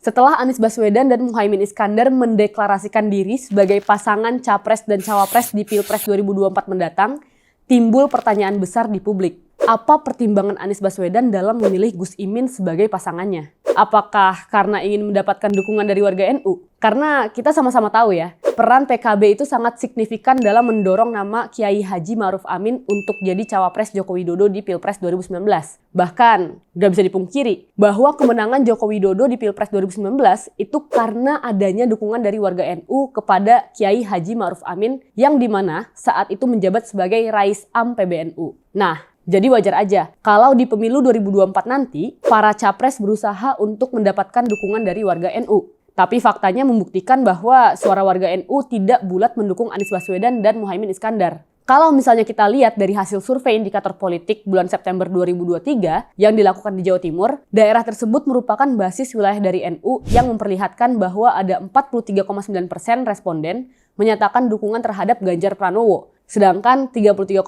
Setelah Anies Baswedan dan Muhaimin Iskandar mendeklarasikan diri sebagai pasangan Capres dan Cawapres di Pilpres 2024 mendatang, timbul pertanyaan besar di publik. Apa pertimbangan Anies Baswedan dalam memilih Gus Imin sebagai pasangannya? Apakah karena ingin mendapatkan dukungan dari warga NU? Karena kita sama-sama tahu ya, peran PKB itu sangat signifikan dalam mendorong nama Kiai Haji Ma'ruf Amin untuk jadi cawapres Joko Widodo di Pilpres 2019. Bahkan, gak bisa dipungkiri bahwa kemenangan Joko Widodo di Pilpres 2019 itu karena adanya dukungan dari warga NU kepada Kiai Haji Ma'ruf Amin yang dimana saat itu menjabat sebagai Rais Am PBNU. Nah, jadi wajar aja kalau di pemilu 2024 nanti, para capres berusaha untuk mendapatkan dukungan dari warga NU. Tapi faktanya membuktikan bahwa suara warga NU tidak bulat mendukung Anies Baswedan dan Muhaimin Iskandar. Kalau misalnya kita lihat dari hasil survei indikator politik bulan September 2023 yang dilakukan di Jawa Timur, daerah tersebut merupakan basis wilayah dari NU yang memperlihatkan bahwa ada 43,9% responden menyatakan dukungan terhadap Ganjar Pranowo. Sedangkan 33,8%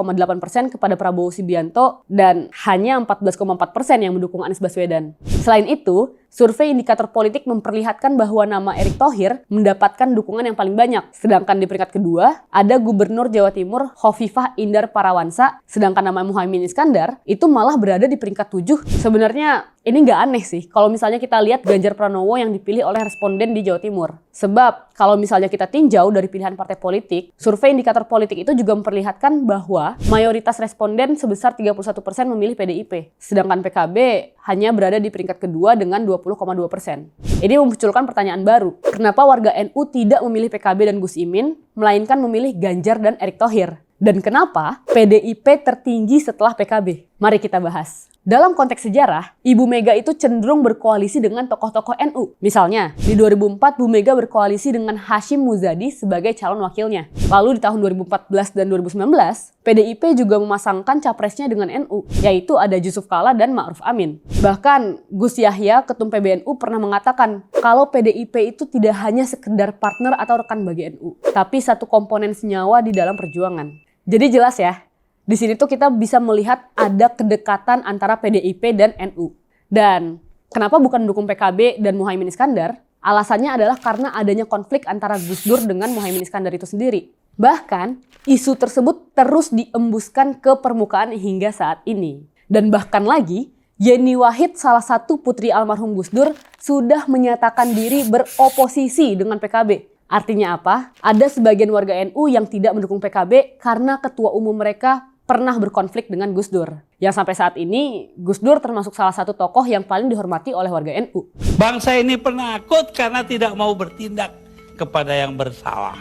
kepada Prabowo Subianto dan hanya 14,4% yang mendukung Anies Baswedan. Selain itu, survei indikator politik memperlihatkan bahwa nama Erick Thohir mendapatkan dukungan yang paling banyak. Sedangkan di peringkat kedua, ada Gubernur Jawa Timur Khofifah Indar Parawansa. Sedangkan nama Muhaimin Iskandar itu malah berada di peringkat 7. Sebenarnya ini nggak aneh sih kalau misalnya kita lihat Ganjar Pranowo yang dipilih oleh responden di Jawa Timur. Sebab kalau misalnya kita tinjau dari pilihan partai politik, survei indikator politik itu juga memperlihatkan bahwa mayoritas responden sebesar 31% memilih PDIP. Sedangkan PKB hanya berada di peringkat kedua dengan 20,2%. Ini memunculkan pertanyaan baru. Kenapa warga NU tidak memilih PKB dan Gus Imin, melainkan memilih Ganjar dan Erick Thohir? Dan kenapa PDIP tertinggi setelah PKB? Mari kita bahas. Dalam konteks sejarah, Ibu Mega itu cenderung berkoalisi dengan tokoh-tokoh NU. Misalnya, di 2004 Bu Mega berkoalisi dengan Hashim Muzadi sebagai calon wakilnya. Lalu di tahun 2014 dan 2019, PDIP juga memasangkan capresnya dengan NU, yaitu ada Yusuf Kala dan Ma'ruf Amin. Bahkan, Gus Yahya, Ketum PBNU pernah mengatakan kalau PDIP itu tidak hanya sekedar partner atau rekan bagi NU, tapi satu komponen senyawa di dalam perjuangan. Jadi jelas ya, di sini tuh kita bisa melihat ada kedekatan antara PDIP dan NU. Dan kenapa bukan mendukung PKB dan Muhaimin Iskandar? Alasannya adalah karena adanya konflik antara Gus Dur dengan Muhaimin Iskandar itu sendiri. Bahkan, isu tersebut terus diembuskan ke permukaan hingga saat ini. Dan bahkan lagi, Yeni Wahid, salah satu putri almarhum Gus Dur, sudah menyatakan diri beroposisi dengan PKB. Artinya apa? Ada sebagian warga NU yang tidak mendukung PKB karena ketua umum mereka pernah berkonflik dengan Gus Dur. Yang sampai saat ini, Gus Dur termasuk salah satu tokoh yang paling dihormati oleh warga NU. Bangsa ini penakut karena tidak mau bertindak kepada yang bersalah.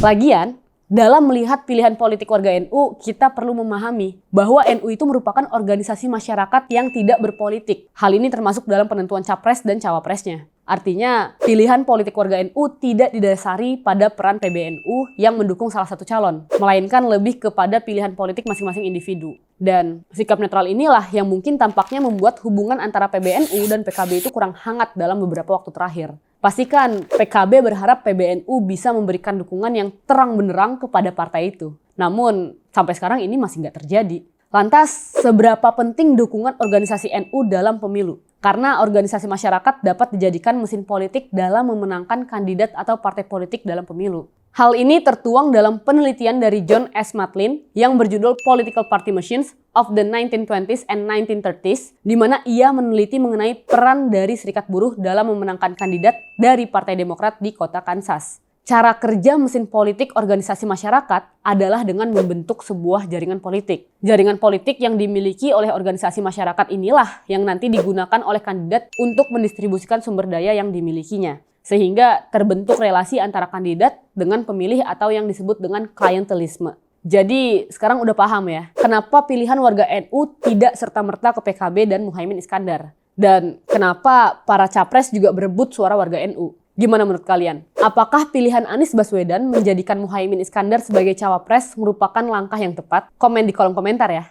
Lagian, dalam melihat pilihan politik warga NU, kita perlu memahami bahwa NU itu merupakan organisasi masyarakat yang tidak berpolitik. Hal ini termasuk dalam penentuan capres dan cawapresnya. Artinya, pilihan politik warga NU tidak didasari pada peran PBNU yang mendukung salah satu calon, melainkan lebih kepada pilihan politik masing-masing individu. Dan sikap netral inilah yang mungkin tampaknya membuat hubungan antara PBNU dan PKB itu kurang hangat dalam beberapa waktu terakhir. Pastikan PKB berharap PBNU bisa memberikan dukungan yang terang benderang kepada partai itu. Namun, sampai sekarang ini masih nggak terjadi. Lantas, seberapa penting dukungan organisasi NU dalam pemilu? Karena organisasi masyarakat dapat dijadikan mesin politik dalam memenangkan kandidat atau partai politik dalam pemilu. Hal ini tertuang dalam penelitian dari John S. Matlin yang berjudul Political Party Machines of the 1920s and 1930s, di mana ia meneliti mengenai peran dari Serikat Buruh dalam memenangkan kandidat dari Partai Demokrat di kota Kansas. Cara kerja mesin politik organisasi masyarakat adalah dengan membentuk sebuah jaringan politik. Jaringan politik yang dimiliki oleh organisasi masyarakat inilah yang nanti digunakan oleh kandidat untuk mendistribusikan sumber daya yang dimilikinya. Sehingga terbentuk relasi antara kandidat dengan pemilih atau yang disebut dengan klientelisme. Jadi sekarang udah paham ya, kenapa pilihan warga NU tidak serta-merta ke PKB dan Muhaimin Iskandar. Dan kenapa para capres juga berebut suara warga NU. Gimana menurut kalian? Apakah pilihan Anies Baswedan menjadikan Muhaimin Iskandar sebagai cawapres merupakan langkah yang tepat? Komen di kolom komentar ya.